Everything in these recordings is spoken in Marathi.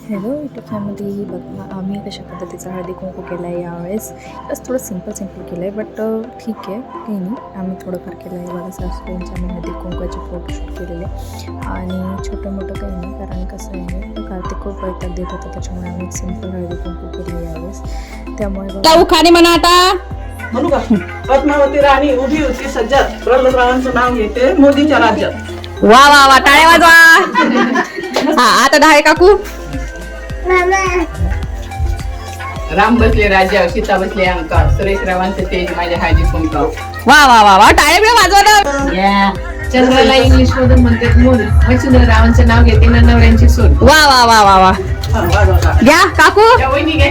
हॅलो युट्यूब फॅमिली, बघा आम्ही कशा पद्धतीचा हळदी कुंकू केला आहे यावेळेस. बस थोडं सिंपल केलं आहे, बट ठीक आहे, काही नाही. आम्ही थोडंफार केलं आहे. बघा सासूबाईंच्या आम्ही हळदी कुंकवाचे फोटोशूट केलेले आणि छोटं मोठं काही नाही, कारण कसं आहे कार्तिक खूप वैताग देत होता, त्याच्यामुळे आम्ही सिंपल हळदी कुंकू केलं यावेळेस. त्यामुळे खाणे म्हणा आता म्हणू का? पद्मावती राणी उभी होती सज्जात, प्रल्हादरावांचं नाव घेते मोदीच्या राज्यात. वा वा वा, टाळ्या वाजवा. हा आता धाय काकू. राम बसले राज्यावर, सीता बसले अंकावर, सुरेश रावांचे तेज माझ्या हळदी कुंकावर. वा वा वा वा, टाळ्या बिळ्या वाजवा ना. चंद्राला इंग्लिश मधून म्हणतात मूल, मच्छिंद्र रावांचे नाव घेते ना नवऱ्यांची सून. वा वा वा वा वा, घ्या काकू. त्या वहिनी घ्या.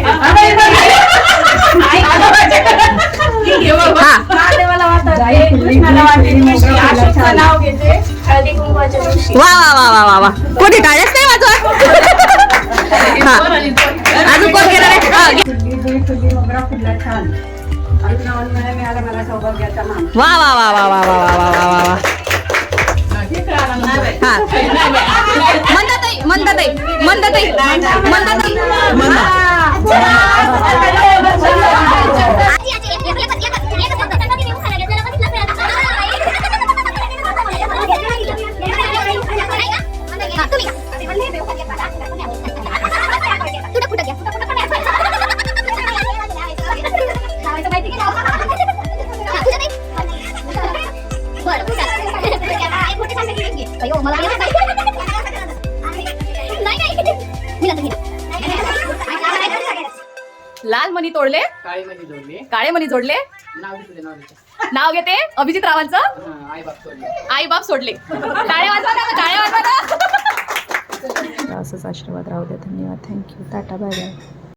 हा नाव घेते हळदी कुंकवाच्या दिवशी. वा वा वा वा वा वा, कोणी टाळ्याच नाही वाजवा. हा अजून कोण केलं रे? हा, घ्या. वा वा वा वा वा वा वा वा वा वा. हा मंदाताई मंदाताई मंदाताई मंदाताई. लाल मणी तोडले, काळी मध्ये जोडले, काळे मणी जोडले. नाव घेतले नाव घेतले. नाव घेते अभिजित रावांचं. आई बाप सोडले. आई बाप सोडले. टाळ्या वाजवा ना, टाळ्या वाजवा ना. असंच आशीर्वाद राहू द्या. धन्यवाद, थँक्यू, टाटा, बाय बाय.